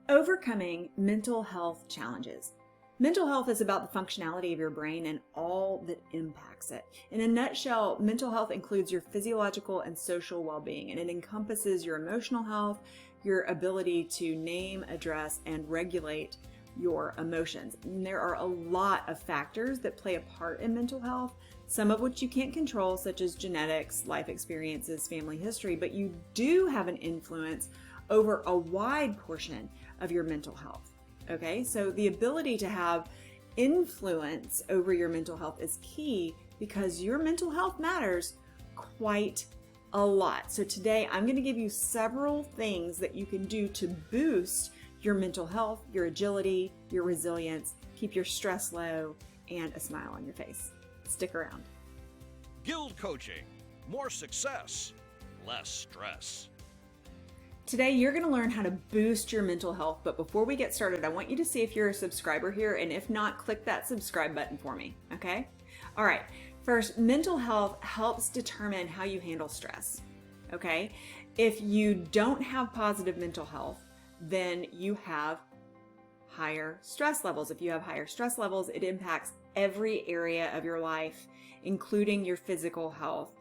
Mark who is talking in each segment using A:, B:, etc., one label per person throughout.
A: Overcoming mental health challenges. Mental health is about the functionality of your brain and all that impacts it. In a nutshell, mental health includes your physiological and social well-being, and it encompasses your emotional health, your ability to name, address, and regulate your emotions. And there are a lot of factors that play a part in mental health, some of which you can't control, such as genetics, life experiences, family history, but you do have an influence over a wide portion of your mental health. Okay, so the ability to have influence over your mental health is key because your mental health matters quite a lot. So today I'm going to give you several things that you can do to boost your mental health, your agility, your resilience, keep your stress low, and a smile on your face. Stick around.
B: GILD Coaching. More success, less stress.
A: Today, you're going to learn how to boost your mental health, but before we get started, I want you to see if you're a subscriber here, and if not, click that subscribe button for me, okay? All right, first, mental health helps determine how you handle stress, okay? If you don't have positive mental health, then you have higher stress levels. If you have higher stress levels, it impacts every area of your life, including your physical health.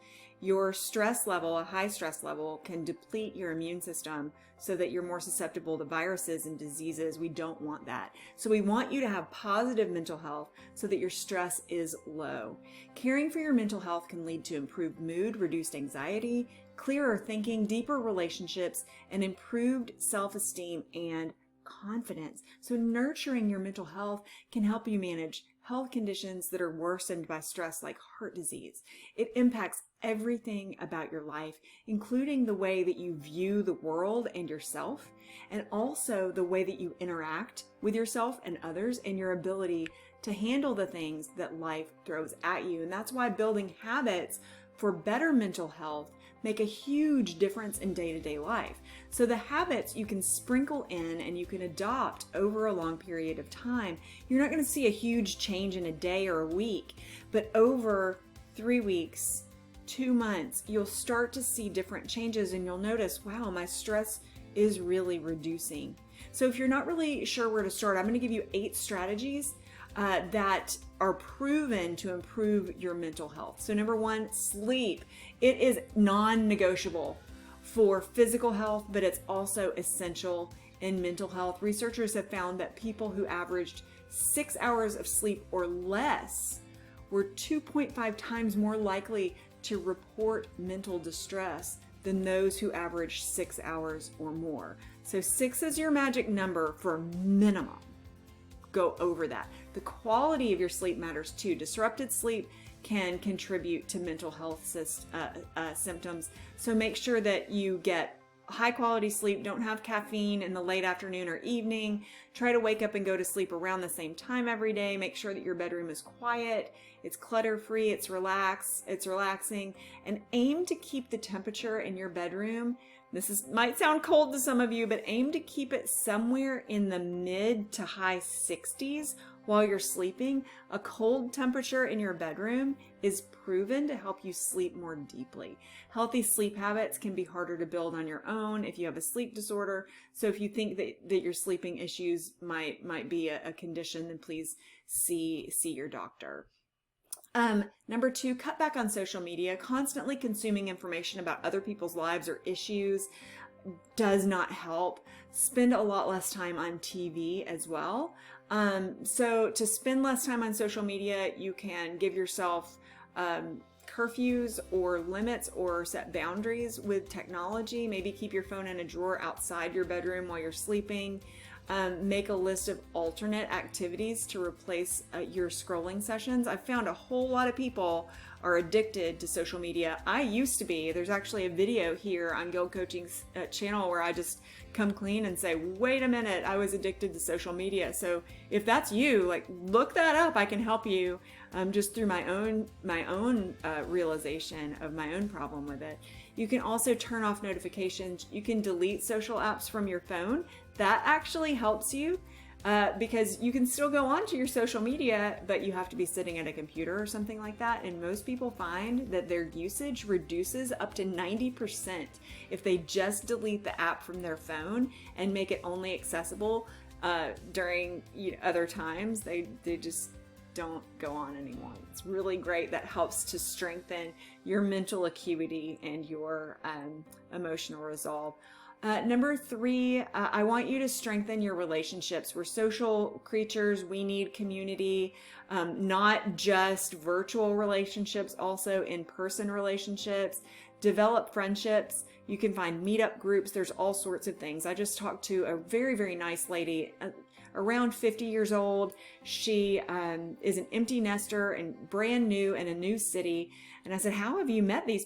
A: Your stress level, a high stress level, can deplete your immune system so that you're more susceptible to viruses and diseases. We don't want that. So we want you to have positive mental health so that your stress is low. Caring for your mental health can lead to improved mood, reduced anxiety, clearer thinking, deeper relationships, and improved self-esteem and confidence. So nurturing your mental health can help you manage health conditions that are worsened by stress, like heart disease. It impacts everything about your life, including the way that you view the world and yourself, and also the way that you interact with yourself and others, and your ability to handle the things that life throws at you. And that's why building habits for better mental health make a huge difference in day-to-day life. So the habits you can sprinkle in and you can adopt over a long period of time. You're not going to see a huge change in a day or a week, but over 3 weeks, 2 months, you'll start to see different changes, and you'll notice, wow, my stress is really reducing. So if you're not really sure where to start, I'm going to give you 8 strategies that are proven to improve your mental health. So number 1, sleep. It is non-negotiable for physical health, but it's also essential in mental health. Researchers have found that people who averaged 6 hours of sleep or less were 2.5 times more likely to report mental distress than those who averaged 6 hours or more. So 6 is your magic number for minimum. Go over that. The quality of your sleep matters too. Disrupted sleep can contribute to mental health symptoms. So make sure that you get high quality sleep. Don't have caffeine in the late afternoon or evening. Try to wake up and go to sleep around the same time every day. Make sure that your bedroom is quiet, it's clutter free, it's relaxing, and aim to keep the temperature in your bedroom. Might sound cold to some of you, but aim to keep it somewhere in the mid to high 60s while you're sleeping. A cold temperature in your bedroom is proven to help you sleep more deeply. Healthy sleep habits can be harder to build on your own if you have a sleep disorder. So if you think that your sleeping issues might be a condition, then please see your doctor. Number 2, cut back on social media. Constantly consuming information about other people's lives or issues does not help. Spend a lot less time on TV as well. So to spend less time on social media, you can give yourself curfews or limits or set boundaries with technology. Maybe keep your phone in a drawer outside your bedroom while you're sleeping. Make a list of alternate activities to replace your scrolling sessions. I've found a whole lot of people are addicted to social media. I used to be. There's actually a video here on GILD Coaching's channel where I just come clean and say, wait a minute, I was addicted to social media. So if that's you, like, look that up. I can help you just through my own realization of my own problem with it. You can also turn off notifications. You can delete social apps from your phone. That actually helps you because you can still go onto your social media, but you have to be sitting at a computer or something like that. And most people find that their usage reduces up to 90% if they just delete the app from their phone and make it only accessible during other times. They just don't go on anymore. It's really great. That helps to strengthen your mental acuity and your emotional resolve. Number 3, I want you to strengthen your relationships. We're social creatures. We need community, not just virtual relationships, also in-person relationships. Develop friendships. You can find meetup groups. There's all sorts of things. I just talked to a very, very nice lady, around 50 years old. She is an empty nester and brand new in a new city. And I said, how have you met these,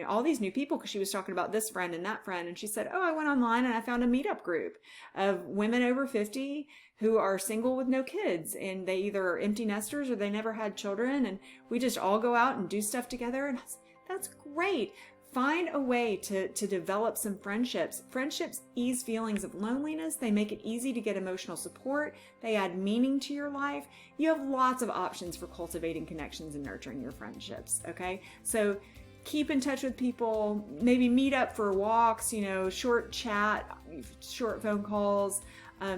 A: all these new people? Because she was talking about this friend and that friend. And she said, oh, I went online and I found a meetup group of women over 50 who are single with no kids. And they either are empty nesters or they never had children. And we just all go out and do stuff together. And I said, that's great. Find a way to develop some friendships. Friendships ease feelings of loneliness. They make it easy to get emotional support. They add meaning to your life. You have lots of options for cultivating connections and nurturing your friendships, okay? So keep in touch with people, maybe meet up for walks, short chat, short phone calls,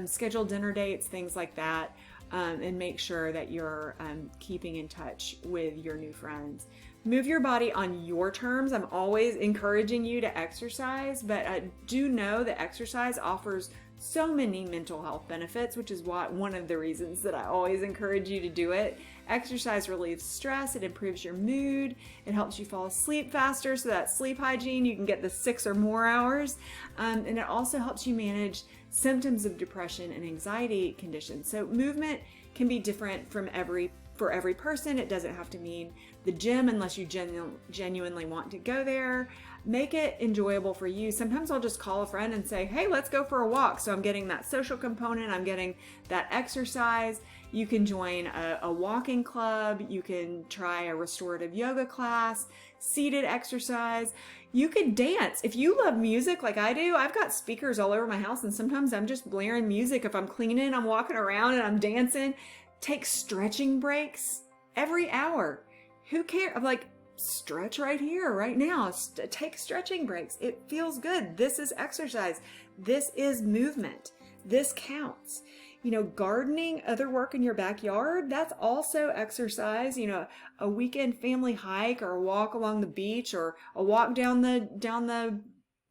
A: schedule dinner dates, things like that, and make sure that you're keeping in touch with your new friends. Move your body on your terms. I'm always encouraging you to exercise, but do know that exercise offers so many mental health benefits, which is one of the reasons that I always encourage you to do it. Exercise relieves stress. It improves your mood. It helps you fall asleep faster. So that sleep hygiene, you can get the 6 or more hours. And it also helps you manage symptoms of depression and anxiety conditions. So movement can be different for every person. It doesn't have to mean the gym unless you genuinely want to go there. Make it enjoyable for you. Sometimes I'll just call a friend and say, hey, let's go for a walk. So I'm getting that social component. I'm getting that exercise. You can join a walking club. You can try a restorative yoga class, seated exercise. You could dance. If you love music like I do, I've got speakers all over my house, and sometimes I'm just blaring music. If I'm cleaning, I'm walking around and I'm dancing. Take stretching breaks every hour. Who cares? I'm like, stretch right here, right now. Take stretching breaks. It feels good. This is exercise. This is movement. This counts. Gardening, other work in your backyard, that's also exercise. A weekend family hike or a walk along the beach or a walk down the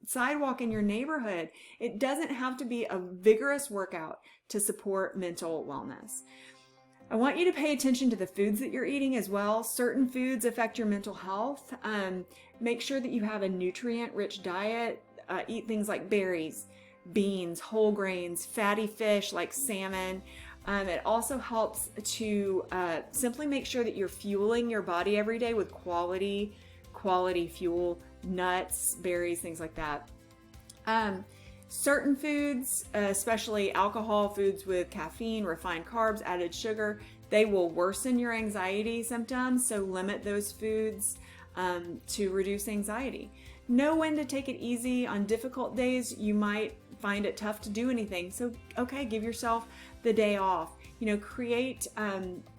A: sidewalk in your neighborhood. It doesn't have to be a vigorous workout to support mental wellness. I want you to pay attention to the foods that you're eating as well. Certain foods affect your mental health. Make sure that you have a nutrient-rich diet. Eat things like berries, beans, whole grains, fatty fish like salmon. It also helps to simply make sure that you're fueling your body every day with quality fuel, nuts, berries, things like that. Certain foods, especially alcohol, foods with caffeine, refined carbs, added sugar, they will worsen your anxiety symptoms. So limit those foods to reduce anxiety. Know when to take it easy. On difficult days, you might find it tough to do anything. So, okay, give yourself the day off.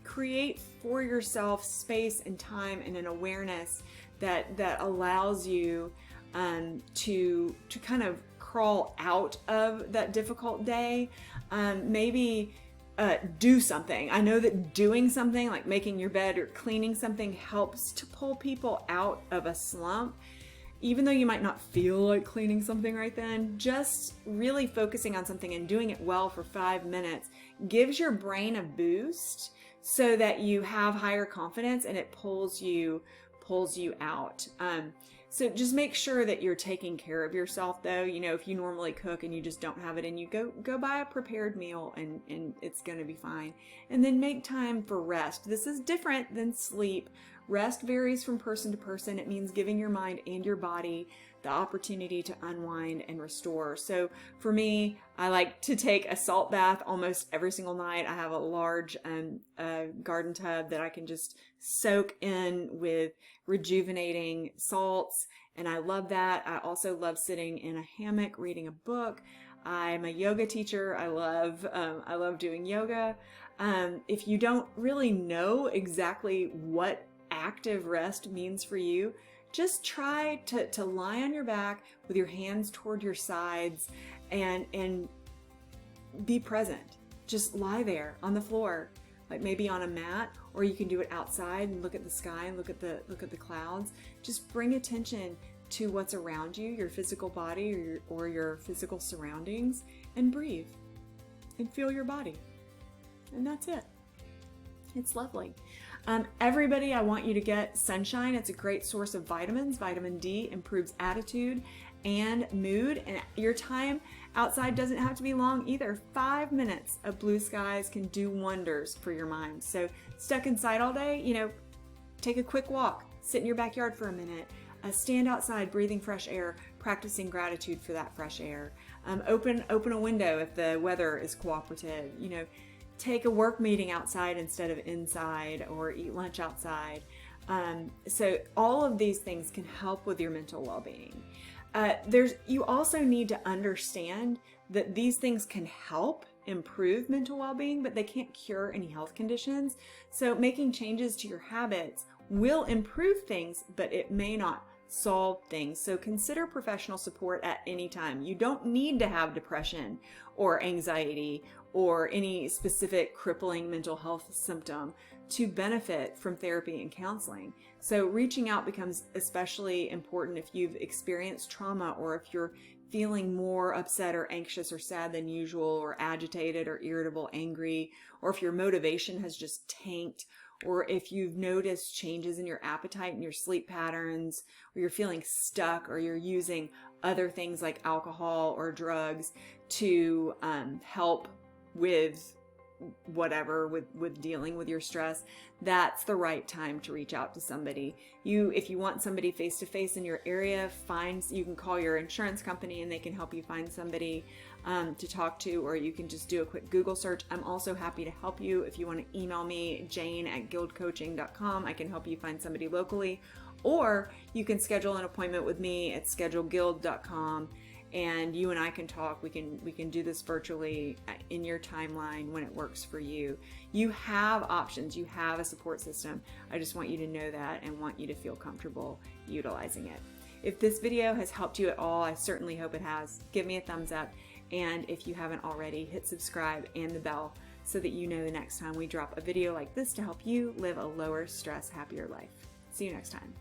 A: Create for yourself space and time and an awareness that allows you to kind of crawl out of that difficult day. Maybe do something. I know that doing something like making your bed or cleaning something helps to pull people out of a slump. Even though you might not feel like cleaning something right then, just really focusing on something and doing it well for 5 minutes gives your brain a boost so that you have higher confidence and it pulls you out. So just make sure that you're taking care of yourself though. If you normally cook and you just don't have it in you, go buy a prepared meal and it's going to be fine. And then make time for rest. This is different than sleep. Rest varies from person to person. It means giving your mind and your body the opportunity to unwind and restore. So for me, I like to take a salt bath almost every single night. I have a large garden tub that I can just soak in with rejuvenating salts, and I love that. I also love sitting in a hammock reading a book. I'm a yoga teacher. I love doing yoga. If you don't really know exactly what active rest means for you, just try to lie on your back with your hands toward your sides and be present. Just lie there on the floor, like maybe on a mat, or you can do it outside and look at the sky and look at the clouds. Just bring attention to what's around you, your physical body or your physical surroundings, and breathe and feel your body. And that's it. It's lovely. Everybody, I want you to get sunshine. It's a great source of vitamins. Vitamin D improves attitude and mood, and your time outside doesn't have to be long either. 5 minutes of blue skies can do wonders for your mind. So stuck inside all day, take a quick walk, sit in your backyard for a minute, stand outside breathing fresh air, practicing gratitude for that fresh air. Open a window if the weather is cooperative. Take a work meeting outside instead of inside, or eat lunch outside. So all of these things can help with your mental well-being. You also need to understand that these things can help improve mental well-being, but they can't cure any health conditions. So making changes to your habits will improve things, but it may not solve things. So consider professional support at any time. You don't need to have depression or anxiety or any specific crippling mental health symptom to benefit from therapy and counseling. So reaching out becomes especially important if you've experienced trauma, or if you're feeling more upset or anxious or sad than usual, or agitated or irritable, angry, or if your motivation has just tanked, or if you've noticed changes in your appetite and your sleep patterns, or you're feeling stuck, or you're using other things like alcohol or drugs to help with whatever, with dealing with your stress, that's the right time to reach out to somebody. If you want somebody face-to-face in your area, you can call your insurance company and they can help you find somebody to talk to, or you can just do a quick Google search. I'm also happy to help you. If you want to email me, jane@gildcoaching.com, I can help you find somebody locally, or you can schedule an appointment with me at schedulegild.com, and you and I can talk. We can do this virtually in your timeline when it works for you. You have options. You have a support system. I just want you to know that and want you to feel comfortable utilizing it. If this video has helped you at all, I certainly hope it has. Give me a thumbs up. And if you haven't already, hit subscribe and the bell so that you know the next time we drop a video like this to help you live a lower stress, happier life. See you next time.